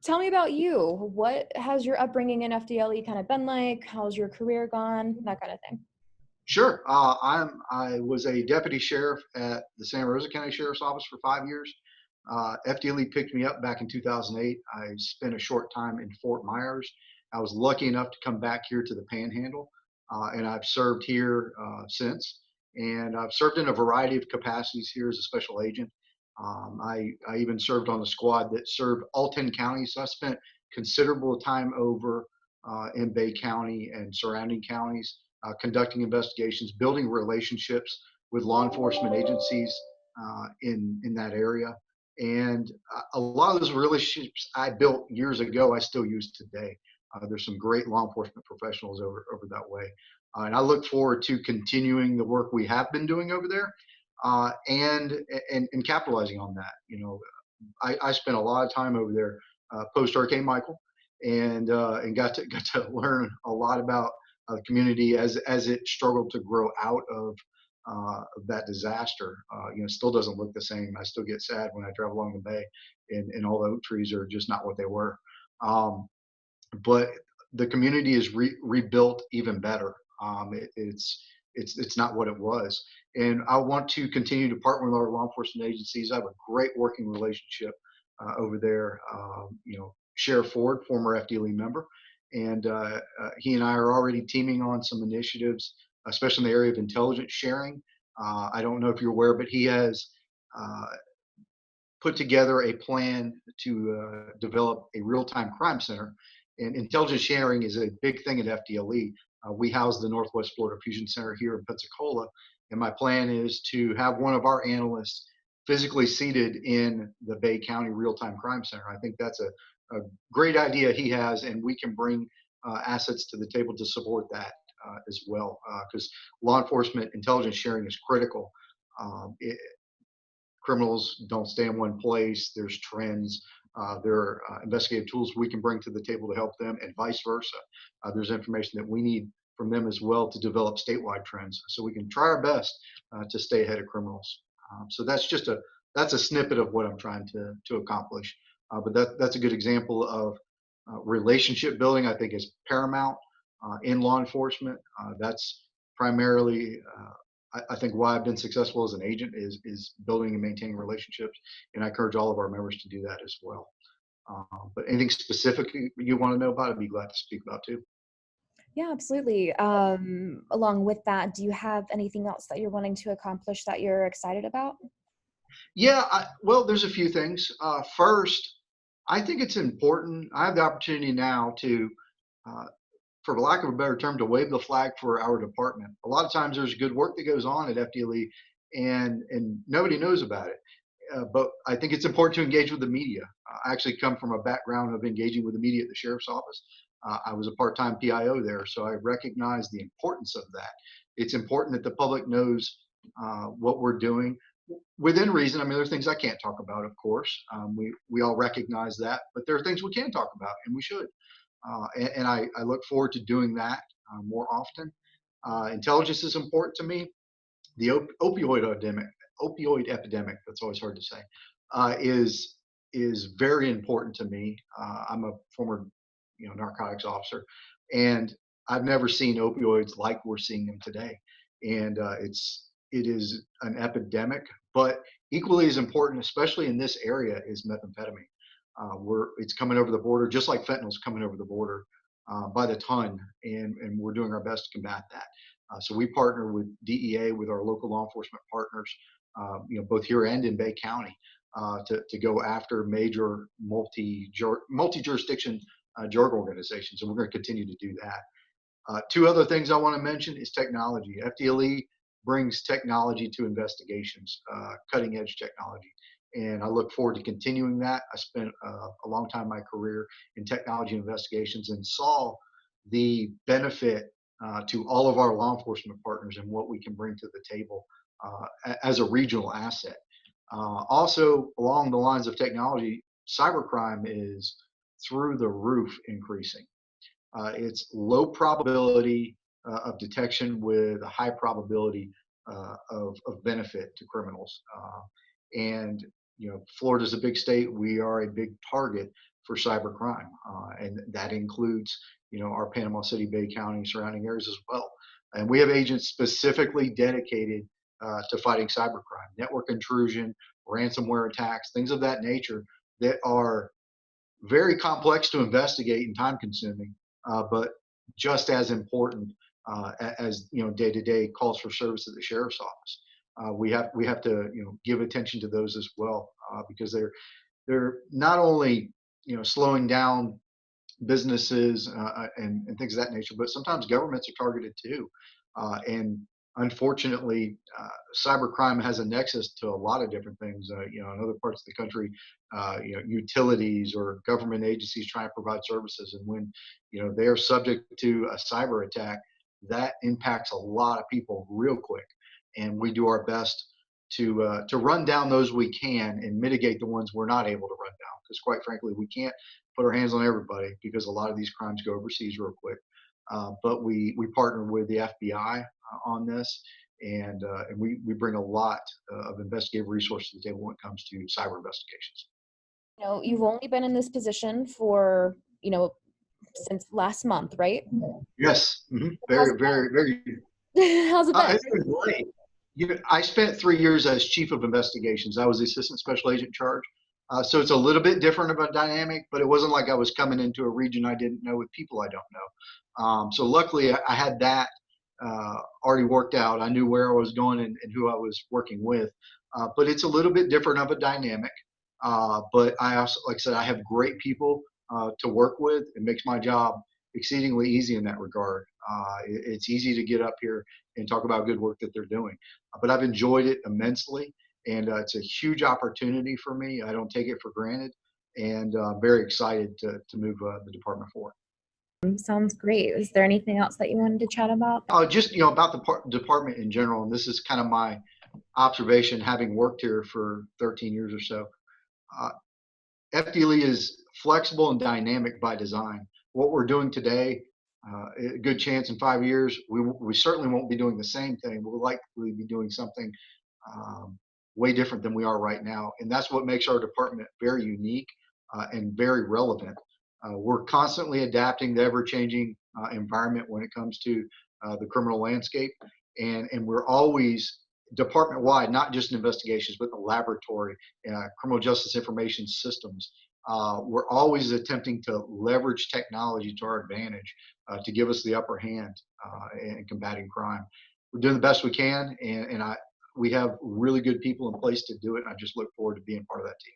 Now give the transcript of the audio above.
Tell me about you. What has your upbringing in FDLE kind of been like? How's your career gone? That kind of thing. Sure. I was a deputy sheriff at the Santa Rosa County Sheriff's Office for 5 years. FDLE picked me up back in 2008. I spent a short time in Fort Myers. I was lucky enough to come back here to the Panhandle, and I've served here since. And I've served in a variety of capacities here as a special agent. I even served on the squad that served all 10 counties. So I spent considerable time over in Bay County and surrounding counties, conducting investigations, building relationships with law enforcement agencies in that area. And a lot of those relationships I built years ago, I still use today. There's some great law enforcement professionals over that way. And I look forward to continuing the work we have been doing over there, and capitalizing on that. I spent a lot of time over there post Hurricane Michael, and got to learn a lot about the community as it struggled to grow out of that disaster. Still doesn't look the same. I still get sad when I drive along the bay, and all the oak trees are just not what they were. But the community is rebuilt even better. It's not what it was, and I want to continue to partner with our law enforcement agencies. I have a great working relationship over there. Sheriff Ford, former FDLE member, and he and I are already teaming on some initiatives, especially in the area of intelligence sharing. I don't know if you're aware, but he has uh, put together a plan to develop a real-time crime center. And intelligence sharing is a big thing at FDLE. We house the Northwest Florida Fusion Center here in Pensacola, and my plan is to have one of our analysts physically seated in the Bay County Real-Time Crime Center. I think that's a great idea he has, and we can bring assets to the table to support that as well, because law enforcement intelligence sharing is critical. Criminals don't stay in one place. There's trends. There are investigative tools we can bring to the table to help them, and vice versa. There's information that we need from them as well to develop statewide trends, so we can try our best to stay ahead of criminals. So that's a snippet of what I'm trying to accomplish. But that's a good example of relationship building. I think is paramount in law enforcement. That's primarily I think why I've been successful as an agent is building and maintaining relationships, and I encourage all of our members to do that as well. But anything specific you want to know about, I'd be glad to speak about too. Yeah, absolutely. Along with that, do you have anything else that you're wanting to accomplish that you're excited about? Yeah, well, there's a few things. First, I think it's important. I have the opportunity now to, uh, for lack of a better term, to wave the flag for our department. A lot of times, there's good work that goes on at FDLE, and nobody knows about it. But I think it's important to engage with the media. I actually come from a background of engaging with the media at the sheriff's office. I was a part-time PIO there, so I recognize the importance of that. It's important that the public knows what we're doing within reason. I mean, there are things I can't talk about, of course. We all recognize that, but there are things we can talk about, and we should. And I look forward to doing that more often. Intelligence is important to me. The opioid epidemic, that's always hard to say, uh, is is very important to me. I'm a former narcotics officer, and I've never seen opioids like we're seeing them today. And it is an epidemic, but equally as important, especially in this area, is methamphetamine. It's coming over the border, just like fentanyl's coming over the border by the ton, and we're doing our best to combat that. So we partner with DEA, with our local law enforcement partners, both here and in Bay County, to go after major multi jurisdiction drug organizations, and we're going to continue to do that. Two other things I want to mention is technology. FDLE brings technology to investigations, cutting edge technology. And I look forward to continuing that. I spent a long time in my career in technology investigations and saw the benefit to all of our law enforcement partners and what we can bring to the table as a regional asset. Also, along the lines of technology, cybercrime is through the roof increasing. It's low probability of detection with a high probability of benefit to criminals. And Florida's a big state. We are a big target for cybercrime, and that includes our Panama City, Bay County, surrounding areas as well. And we have agents specifically dedicated to fighting cybercrime, network intrusion, ransomware attacks, things of that nature that are very complex to investigate and time consuming, but just as important as day to day calls for service at the sheriff's office. We have to give attention to those as well, because they're not only slowing down businesses and things of that nature, but sometimes governments are targeted too. And unfortunately, cybercrime has a nexus to a lot of different things. In other parts of the country, utilities or government agencies trying to provide services, and when they are subject to a cyber attack, that impacts a lot of people real quick. And we do our best to run down those we can and mitigate the ones we're not able to run down. Because quite frankly, we can't put our hands on everybody because a lot of these crimes go overseas real quick. But we partner with the FBI on this, and we bring a lot of investigative resources to the table when it comes to cyber investigations. You've only been in this position for, since last month, right? Yes, How's very, very, very. it, how's it been? It's been great. I spent 3 years as chief of investigations. I was the assistant special agent in charge. So it's a little bit different of a dynamic, but it wasn't like I was coming into a region I didn't know with people I don't know. So luckily, I had that already worked out. I knew where I was going and who I was working with. But it's a little bit different of a dynamic. But I also, like I said, I have great people to work with. It makes my job exceedingly easy in that regard. It's easy to get up here and talk about good work that they're doing. But I've enjoyed it immensely, and it's a huge opportunity for me. I don't take it for granted, and very excited to move the department forward. Sounds great. Is there anything else that you wanted to chat about? Just about the department in general, and this is kind of my observation, having worked here for 13 years or so. Uh, FDLE is flexible and dynamic by design. What we're doing today, a good chance in 5 years, we certainly won't be doing the same thing. We'll likely be doing something um, way different than we are right now. And that's what makes our department very unique and very relevant. We're constantly adapting the ever changing environment when it comes to the criminal landscape. And we're always department wide, not just in investigations, but the laboratory, criminal justice information systems. We're always attempting to leverage technology to our advantage to give us the upper hand in combating crime. We're doing the best we can, and we have really good people in place to do it. And I just look forward to being part of that team.